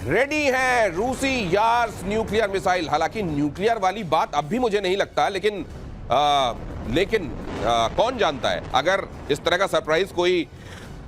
Ready है रूसी years nuclear missile. हालांकि न्यूक्लियर वाली बात अब भी मुझे नहीं लगता, लेकिन कौन जानता है, अगर इस तरह का सरप्राइज कोई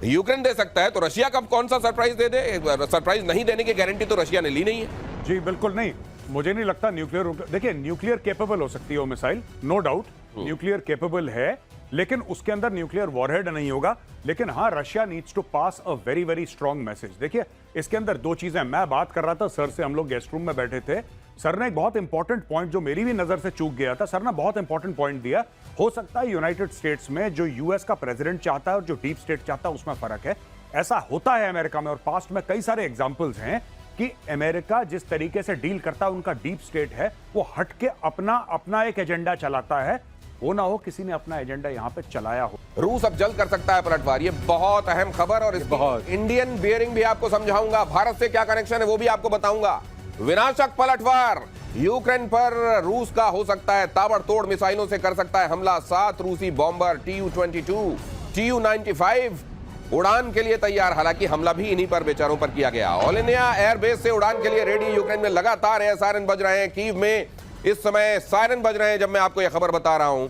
यूक्रेन दे सकता है तो रशिया कब कौन सा सरप्राइज दे दे। सरप्राइज नहीं देने की गारंटी तो रशिया ने ली नहीं है। जी बिल्कुल नहीं, मुझे नहीं लगता न्यूक्लियर, देखिए न्यूक्लियर केपेबल हो सकती है वो missile, no doubt nuclear capable है, लेकिन उसके अंदर न्यूक्लियर वॉरहेड नहीं होगा। लेकिन हाँ, Russia needs to pass a very very strong message. देखिए इसके अंदर दो चीजें, मैं बात कर रहा था सर से, हम लोग गेस्ट रूम में बैठे थे, सर ने एक बहुत इंपॉर्टेंट पॉइंट जो मेरी भी नजर से चूक गया था, सर ने बहुत इंपॉर्टेंट पॉइंट दिया। हो सकता है यूनाइटेड स्टेट्स में जो यूएस का प्रेसिडेंट चाहता है और जो डीप स्टेट चाहता है उसमें फर्क है। ऐसा होता है अमेरिका में, और पास्ट में कई सारे एग्जाम्पल्स हैं कि अमेरिका जिस तरीके से डील करता है, उनका डीप स्टेट है, वो हट के अपना एक एजेंडा चलाता है। वो ना हो किसी ने अपना एजेंडा यहां पे चलाया हो। रूस अब जल्द कर सकता है पलटवार, ये बहुत अहम खबर, और इसकी इंडियन बियरिंग भी आपको समझाऊंगा, भारत से क्या कनेक्शन है वो भी आपको बताऊंगा। विनाशक पलटवार यूक्रेन पर रूस का हो सकता है, ताबड़तोड़ मिसाइलों से कर सकता है हमला। 7 रूसी बॉम्बर TU-22, TU-95 उड़ान के लिए तैयार। हालांकि हमला भी इन्हीं पर बेचारों पर किया गया। ऑल इंडिया एयरबेस से उड़ान के लिए रेडी। यूक्रेन में लगातार एयर सायरन बज रहे हैं, कीव में इस समय सायरन बज रहे हैं जब मैं आपको यह खबर बता रहा हूं।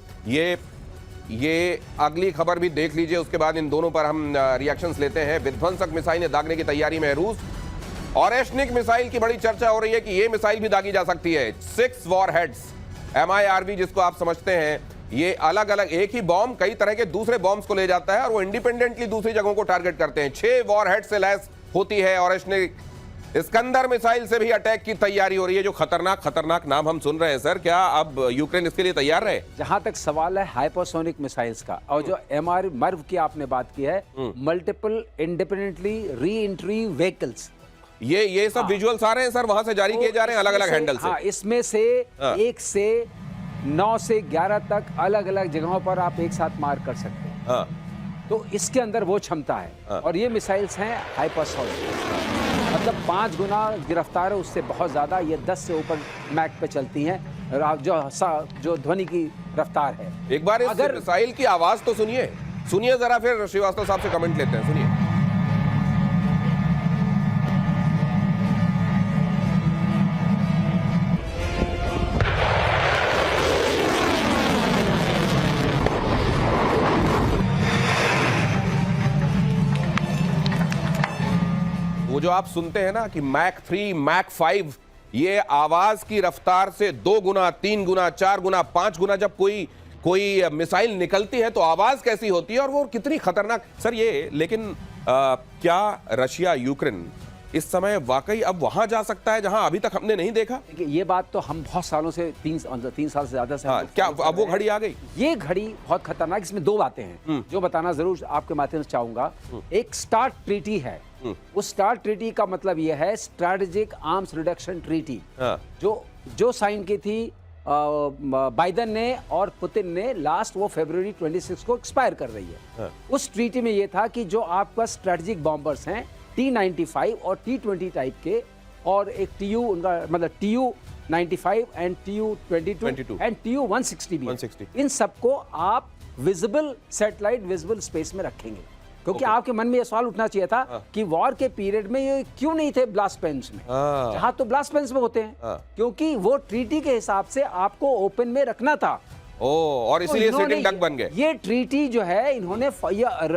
ये अगली खबर भी देख लीजिए, उसके बाद इन दोनों पर हम रिएक्शंस लेते हैं। विध्वंसक मिसाइलें दागने की तैयारी में है रूस। ऑरेशनिक मिसाइल की बड़ी चर्चा हो रही है कि यह मिसाइल भी दागी जा सकती है। 6 वॉरहेड्स MIRV जिसको आप समझते हैं, ये अलग अलग एक ही बॉम्ब कई तरह के दूसरे बॉम्ब्स को ले जाता है और वो इंडिपेंडेंटली दूसरी जगहों को टारगेट करते हैं। 6 वॉरहेड से लैस होती है ऑरेशनिक। इस्कंदर मिसाइल से भी अटैक की तैयारी हो रही है। जो खतरनाक नाम हम सुन रहे हैं सर, क्या अब यूक्रेन इसके लिए तैयार है? जहां तक सवाल है हाइपरसोनिक मिसाइल्स का, और जो MIRV की आपने बात की है, multiple independently re entry vehicles, ये सब विजुअल्स आ रहे हैं सर, वहां से जारी किए जा रहे हैं अलग अलग हैंडल से। हाँ, इसमें से 1 से 9 से 11 तक अलग अलग जगहों पर आप एक साथ मार कर सकते हैं। हाँ। तो इसके अंदर वो क्षमता है। और ये मिसाइल्स हैं हाइपरसोनिक, मतलब 5 गुना गिरफ्तार है उससे बहुत ज्यादा। ये 10 से ऊपर मैक पे चलती हैं, जो ध्वनि की रफ्तार है। एक बार इस मिसाइल की आवाज तो सुनिए जरा, फिर श्रीवास्तव साहब से कमेंट लेते हैं। सुनिए। वो जो आप सुनते हैं ना कि मैक 3, मैक 5, ये आवाज की रफ्तार से 2 गुना, 3 गुना, 4 गुना, 5 गुना जब कोई मिसाइल निकलती है तो आवाज कैसी होती है और वो कितनी खतरनाक सर ये। लेकिन क्या रशिया यूक्रेन इस समय वाकई अब वहां जा सकता है जहां अभी तक हमने नहीं देखा? ये बात तो हम बहुत सालों से 3 साल से ज्यादा से क्या अब वो घड़ी आ गई? ये घड़ी बहुत खतरनाक। इसमें 2 बातें हैं जो बताना जरूर आपके माध्यम से चाहूंगा। एक स्टार्ट ट्रीटी है, उस स्टार्ट ट्रीटी का मतलब यह है स्ट्रैटेजिक आर्म्स रिडक्शन ट्रीटी, जो साइन की थी बाइडेन ने और पुतिन ने लास्ट, वो फरवरी 26 को एक्सपायर कर रही है। उस ट्रीटी में यह था कि जो आपका स्ट्रैटेजिक बॉम्बर्स हैं T-95 और T-20 टाइप के, और एक TU उनका मतलब TU-95 and TU-22 and TU-160 भी, इन सबको आप विजिबल सैटेलाइट विजिबल स्पेस में रखेंगे। क्योंकि आपके मन में यह सवाल उठना चाहिए था कि वॉर के पीरियड में ये क्यों नहीं थे ब्लास्ट पेन्स में, जहां तो ब्लास्ट पेन्स में होते हैं, क्योंकि वो ट्रीटी के हिसाब से आपको ओपन में रखना था। और इसीलिए सिटिंग डक बन गए। ये ट्रीटी जो है इन्होंने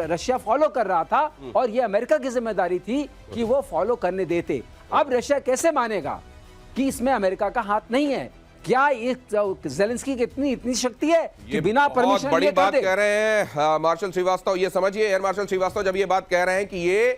रशिया फॉलो कर रहा था और ये अमेरिका की जिम्मेदारी थी कि वो फॉलो करने देते। अब रशिया कैसे मानेगा कि इसमें अमेरिका का हाथ नहीं है? क्या ये ज़ेलेंस्की की इतनी शक्ति है कि बिना परमिशन बड़ी बात कह रहे हैं मार्शल श्रीवास्तव, ये समझिए एयर मार्शल श्रीवास्तव, जब ये बात कह रहे हैं कि ये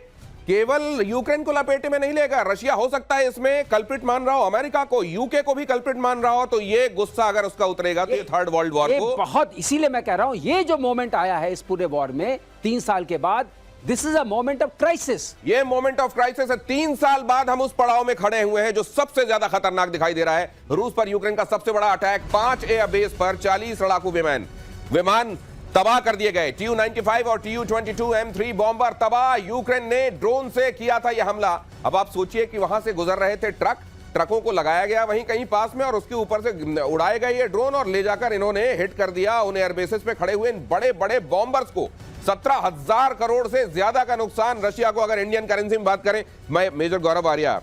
केवल यूक्रेन को लपेटे में नहीं लेगा, रशिया हो सकता है इसमें कल्प्रिट मान रहा हो, अमेरिका को, यूके को भी कल्प्रिट मान रहा हो, तो ये गुस्सा अगर उसका उतरेगा तो ये थर्ड वर्ल्ड वॉर को बहुत, इसीलिए मैं कह रहा हूं ये जो मोमेंट आया है इस पूरे वॉर में 3 साल के बाद, this is a moment of crisis. ये मोमेंट ऑफ क्राइसिस है। 3 साल बाद हम उस पड़ाव में खड़े हुए हैं जो सबसे ज्यादा खतरनाक दिखाई दे रहा है। रूस पर यूक्रेन का सबसे बड़ा अटैक, 5 एयरबेस पर 40 लड़ाकू विमान तबाह कर दिए गए। TU-95 और TU-22 M3 बॉम्बर तबाह। यूक्रेन ने ड्रोन से किया था यह हमला। अब आप सोचिए कि वहां से गुजर रहे थे ट्रक ट्रकों को लगाया गया वहीं कहीं पास में और उसके ऊपर से उड़ाए गए ये ड्रोन और ले जाकर इन्होंने हिट कर दिया उन एयरबेसेस पे खड़े हुए इन बड़े बड़े बॉम्बर्स को। 17,000 करोड़ से ज्यादा का नुकसान रशिया को, अगर इंडियन करेंसी में बात करें। मैं मेजर गौरव आर्या,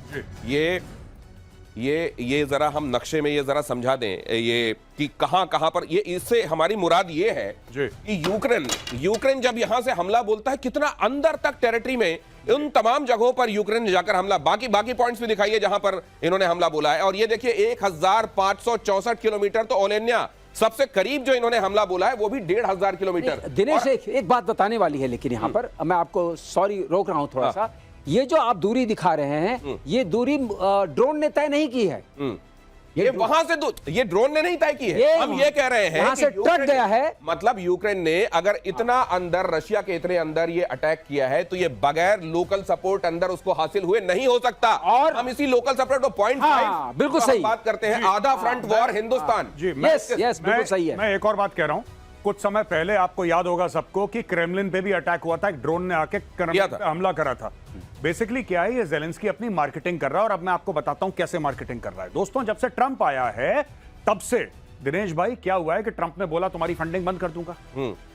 ये जरा हम नक्शे में ये जरा समझा दें ये कि कहां पर ये, इससे हमारी मुराद ये है कि यूक्रेन जब यहां से हमला बोलता है कितना अंदर तक टेरिटरी में उन तमाम जगहों पर यूक्रेन ने जाकर हमला, बाकी पॉइंट्स भी दिखाइए जहां पर इन्होंने हमला बोला है। और ये देखिए 1564 किलोमीटर तो ओलेन्या सबसे करीब जो इन्होंने हमला बोला है वो भी 1,500 किलोमीटर। दिनेश एक बात बताने वाली है, लेकिन यहाँ पर मैं आपको सॉरी रोक रहा हूं थोड़ा सा। ये जो आप दूरी दिखा रहे हैं ये दूरी ड्रोन ने तय नहीं की है। ये वहां से ये ड्रोन ने नहीं तय की है। हम ये कह रहे हैं यहां से टक गया है। मतलब यूक्रेन ने अगर इतना अंदर, रशिया के इतने अंदर ये अटैक किया है तो ये बगैर लोकल सपोर्ट अंदर उसको हासिल हुए नहीं हो सकता। और हम इसी लोकल सपोर्ट को पॉइंट बिल्कुल सही बात करते हैं। आधा फ्रंट वॉर हिंदुस्तान। यस बिल्कुल सही है। मैं एक और बात कह रहा हूं, कुछ समय पहले आपको याद होगा सबको कि क्रेमलिन पे भी अटैक हुआ था, एक ड्रोन ने आके क्रेमलिन पे हमला करा था। बेसिकली क्या है, ये ज़ेलेंस्की अपनी मार्केटिंग कर रहा है और अब मैं आपको बताता हूं कैसे मार्केटिंग कर रहा है। दोस्तों, जब से ट्रंप आया है तब से दिनेश भाई क्या हुआ है कि ट्रंप ने बोला तुम्हारी फंडिंग बंद कर दूंगा।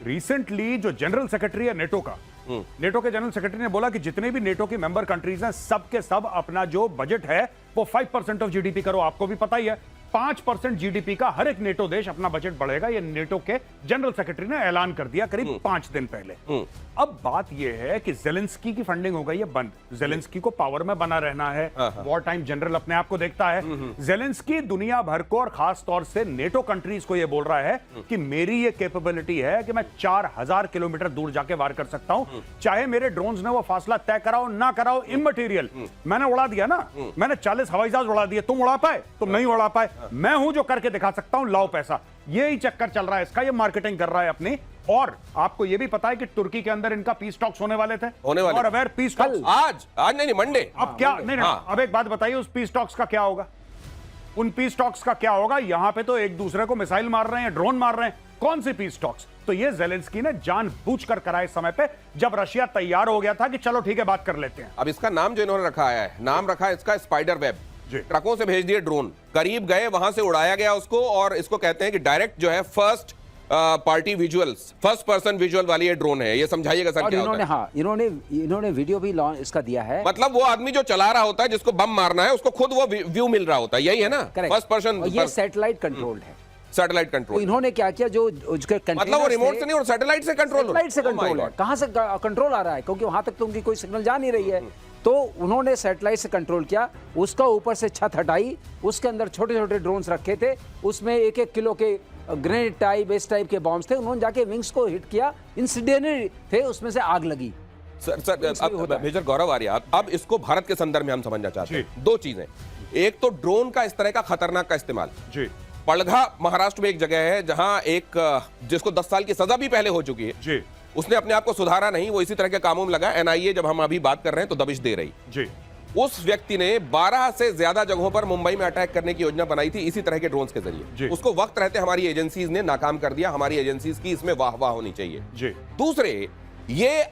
रिसेंटली जो जनरल सेक्रेटरी है नेटो का, नेटो के जनरल सेक्रेटरी ने बोला कि जितने भी नेटो की मेंबर कंट्रीज हैं सब के सब अपना जो बजट है वो 5% ऑफ जीडीपी करो। आपको भी पता ही है 5% जीडीपी का हर एक नेटो देश अपना बजट बढ़ेगा। ये नेटो के जनरल सेक्रेटरी ने ऐलान कर दिया करीब 5 दिन पहले। अब बात यह है कि ज़ेलेंस्की की फंडिंग हो गई है बंद। ज़ेलेंस्की को पावर में बना रहना है, वॉर टाइम जनरल अपने आप को देखता है। ज़ेलेंस्की दुनिया भर को और खास तौर से नेटो कंट्रीज को यह बोल रहा है कि मेरी ये कैपेबिलिटी है कि मैं 4,000 किलोमीटर दूर जाके वार कर सकता हूं, चाहे मेरे ड्रोन्स ने वो फासला तय कराओ ना कराओ, इमटेरियल। मैंने उड़ा दिया ना, मैंने 40 हवाई जहाज उड़ा दिए, तुम उड़ा पाए? तुम नहीं उड़ा पाए, मैं हूं जो करके दिखा सकता हूं, लाओ पैसा। यही चक्कर चल रहा है इसका, ये मार्केटिंग कर रहा है अपनी। और आपको यह भी पता है कि तुर्की के अंदर इनका पीस टॉक्स होने वाले थे, और अवेयर पीस टॉक्स आज नहीं मंडे। अब क्या नहीं, अब एक बात बताइए, उस पीस टॉक्स का क्या होगा? उन पीस टॉक्स का क्या होगा? यहां पे तो एक दूसरे को मिसाइल मार रहे हैं, ड्रोन मार रहे हैं, कौन सी पीस टॉक्स? तो ये ज़ेलेंस्की ने जानबूझकर करा इस समय पे जब रशिया तैयार हो गया था कि चलो ठीक है बात कर लेते हैं। अब इसका नाम जो इन्होंने रखा है, नाम रखा है इसका स्पाइडर वेब। ट्रकों से भेज दिए ड्रोन, करीब गए, वहां से उड़ाया गया उसको, और इसको कहते हैं कि डायरेक्ट जो है first party visuals, first person visual वाली ये ड्रोन है। ये समझाइएगा सर क्या होता है? हाँ, इन्होंने वीडियो भी लॉन्च इसका दिया है। मतलब वो आदमी जो चला रहा होता है, जिसको बम मारना है, उसको खुद वो व्यू मिल रहा होता है, यही है ना? First person. ये सैटेलाइट कंट्रोल्ड है, सैटेलाइट कंट्रोल। इन्होंने क्या किया, जो मतलब वो रिमोट से नहीं और सैटेलाइट से कंट्रोल है। कहां से कंट्रोल आ रहा है? क्योंकि वहां तक तो उनकी कोई सिग्नल जा नहीं रही है। तो उन्होंने सैटेलाइट से कंट्रोल किया, उसका ऊपर से छत हटाई, उसके अंदर छोटे छोटे ड्रोन्स रखे थे, उसमें 1-1 किलो के ग्रेनेड टाइप, इस टाइप के बॉम्ब्स थे। उन्होंने जाके विंग्स को हिट किया, इंसिडेंटली थे, उसमें से आग लगी। सर मेजर गौरव आर्या, अब इसको भारत के संदर्भ में हम समझना चाहते हैं। दो चीजें, एक तो ड्रोन का इस तरह का खतरनाक का इस्तेमाल। पड़घा महाराष्ट्र में एक जगह है जहां एक जिसको 10 साल की सजा भी पहले हो चुकी है, उसने अपने आप को सुधारा नहीं, वो इसी तरह के कामों में लगा। एनआईए जब हम अभी बात कर रहे हैं तो दबिश दे रही। उस व्यक्ति ने 12 से ज्यादा जगहों पर मुंबई में अटैक करने की योजना बनाई थी इसी तरह के ड्रोन्स के जरिए। उसको वक्त रहते हमारी एजेंसीज ने नाकाम कर दिया। हमारी एजेंसीज की इसमें वाह होनी चाहिए। दूसरे, ये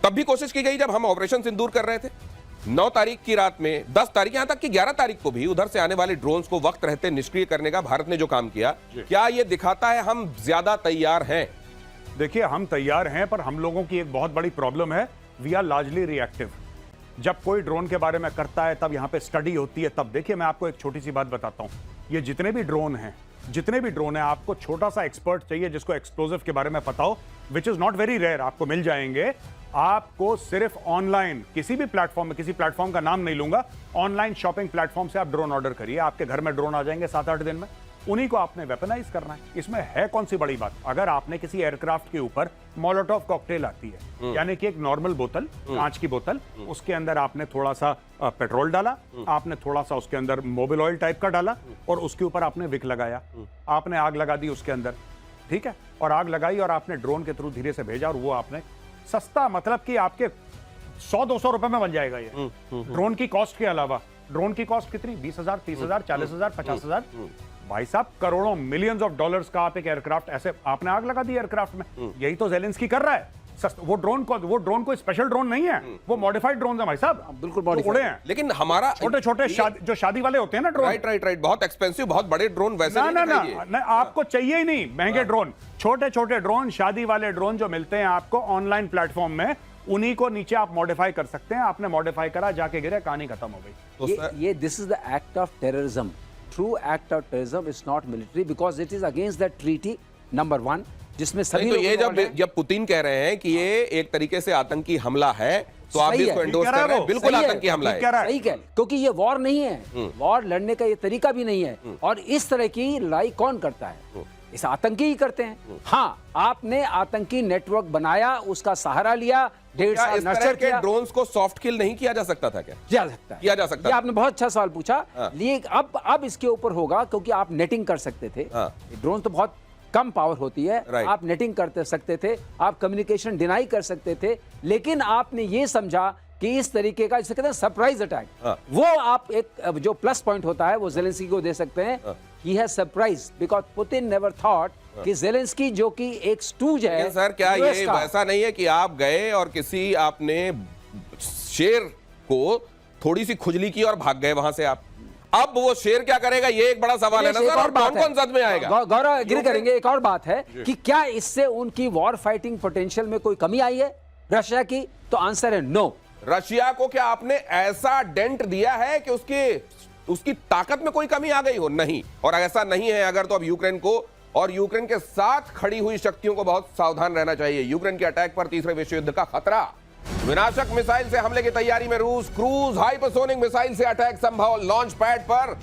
तब भी कोशिश की गई जब हम ऑपरेशन सिंदूर कर रहे थे 9 तारीख की रात में, 10 तारीख, यहां तक कि 11 तारीख को भी उधर से आने वाले ड्रोन्स को वक्त रहते निष्क्रिय करने का भारत ने जो काम किया, क्या यह दिखाता है हम ज्यादा तैयार हैं? देखिए, हम तैयार हैं, पर हम लोगों की एक बहुत बड़ी प्रॉब्लम है, वी आर लार्जली रिएक्टिव। जब कोई ड्रोन के बारे में करता है तब यहां पे स्टडी होती है, तब देखिए मैं आपको एक छोटी सी बात बताता हूं। ये जितने भी ड्रोन हैं, आपको छोटा सा एक्सपर्ट चाहिए जिसको एक्सप्लोजिव के बारे में पता हो, which is not very rare, आपको मिल जाएंगे। आपको सिर्फ ऑनलाइन किसी भी प्लेटफॉर्म में, किसी प्लेटफॉर्म का नाम नहीं लूंगा, ऑनलाइन शॉपिंग प्लेटफॉर्म से आप ड्रोन ऑर्डर करिए, आपके घर में ड्रोन आ जाएंगे 7-8 दिन में। उन्हीं को आपने वेपनाइज करना है। इसमें है कौन सी बड़ी बात? अगर आपने किसी एयरक्राफ्ट के ऊपर मोलोटोव कॉकटेल आती है, यानी कि एक नॉर्मल बोतल, कांच की बोतल, उसके अंदर आपने थोड़ा सा पेट्रोल डाला, आपने थोड़ा सा उसके अंदर मोबिल ऑयल टाइप का डाला, और उसके ऊपर आपने विक लगाया, आपने आग लगा दी उसके अंदर, ठीक है, और आग लगाई और आपने ड्रोन के थ्रू धीरे से भेजा, और वो आपने सस्ता, मतलब कि आपके 100-200 रुपए में बन जाएगा ये ड्रोन की कॉस्ट के अलावा। ड्रोन की कॉस्ट कितनी? 20,000, 30,000, 40,000, 50,000। भाई साहब, करोड़ों, मिलियंस ऑफ डॉलर्स का आप एक एयरक्राफ्ट, ऐसे आपने आग लगा दी एयरक्राफ्ट में। यही तो ज़ेलेंस्की कर रहा है। वो ड्रोन कोई स्पेशल ड्रोन नहीं है, वो मॉडिफाइड ड्रोन है भाई साहब, बिल्कुल जो modified। उड़े हैं। लेकिन हमारा छोटे छोटे जो शादी वाले होते हैं ना ड्रोन, राइट, बहुत एक्सपेंसिव, बहुत बड़े ड्रोन वैसे ना नहीं ना ना दिखाइए। ना, आपको चाहिए ही नहीं महंगे ड्रोन, छोटे छोटे ड्रोन, शादी वाले ड्रोन जो मिलते हैं आपको ऑनलाइन प्लेटफॉर्म में, उन्हीं को नीचे आप मॉडिफाई कर सकते हैं। आपने मॉडिफाई करा, जाके गिरे, कहानी खत्म हो गई। तो सर, ये this is the act of terrorism. True act of terrorism is not military because it is against the treaty number 1 जिसमें सभी नहीं, तो लोग ये involved हैं। जब पुतिन कह रहे हैं कि ये एक तरीके से आतंकी हमला है, तो आप सही भी है, इसको ठीक एंडोर्स कह रहा कर रहे है हैं, वो, बिल्कुल सही है, आतंकी हमला ठीक है। कह रहा है। सही है, क्योंकि ये वॉर नहीं है, वॉर लड़ने का ये तरीका भी नहीं है, और इस तरह की लड़ाई कौन करता है? इस आतंकी ही करते हैं। हाँ, आपने आतंकी नेटवर्क बनाया, उसका सहारा लिया, 1.5 क्या साल इस तरह नर्चर के किया, ड्रोन्स को सॉफ्ट किल नहीं किया जा सकता था क्या? किया जा सकता है, किया जा सकता ये है। आपने बहुत अच्छा सवाल पूछा। हाँ। लिए अब इसके ऊपर होगा, क्योंकि आप नेटिंग कर सकते थे। हाँ। ड्रोन तो बहुत कम पावर होती है, Right. आप नेटिंग कर सकते थे, आप कम्युनिकेशन डिनाई कर सकते थे, लेकिन आपने ये समझा कि इस तरीके का, जिसे कहते हैं सरप्राइज अटैक, हाँ। वो आप एक जो प्लस पॉइंट होता है वो जेलेंस्की को दे सकते हैं। He has surprise because Putin never thought कि जेलेंस्की जो कि एक स्टूज है। लेकिन सर, क्या US ये का, वैसा नहीं है कि आप गए और किसी आपने शेर को थोड़ी सी खुजली की और भाग गए वहां से आप? अब वो शेर क्या करेगा, ये एक बड़ा सवाल है ना एक सर, और कौन कौन सद में आएगा? गौरव एग्री करेंगे। एक और बात है कि क्या इससे उनकी वॉर फाइटिंग पोटेंशियल में कोई कमी आई है रशिया की? तो आंसर है नो। रशिया को क्या आपने ऐसा डेंट दिया है कि उसकी ताकत में कोई कमी आ गई हो? नहीं। और ऐसा नहीं है अगर, तो अब यूक्रेन को और यूक्रेन के साथ खड़ी हुई शक्तियों को बहुत सावधान रहना चाहिए। यूक्रेन के अटैक पर तीसरे विश्व युद्ध का खतरा। विनाशक मिसाइल से हमले की तैयारी में रूस। क्रूज हाइपरसोनिक मिसाइल से अटैक संभव। लॉन्च पैड पर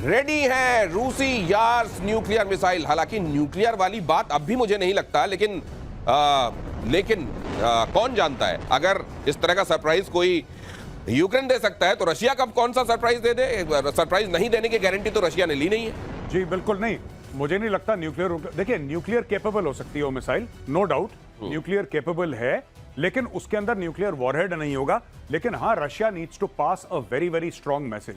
रेडी है रूसी यार्स न्यूक्लियर मिसाइल। हालांकि न्यूक्लियर वाली बात अब भी मुझे नहीं लगता, लेकिन कौन जानता है, अगर इस तरह का सरप्राइज कोई यूक्रेन दे सकता है तो रशिया कब कौन सा सरप्राइज दे दे? सरप्राइज नहीं देने की गारंटी तो रशिया ने ली नहीं है। जी बिल्कुल नहीं, मुझे नहीं लगता न्यूक्लियर, देखिए न्यूक्लियर केपेबल हो सकती है वो missile, no doubt nuclear capable है, लेकिन उसके अंदर न्यूक्लियर वॉरहेड नहीं होगा। लेकिन हाँ, Russia needs to pass a very very strong message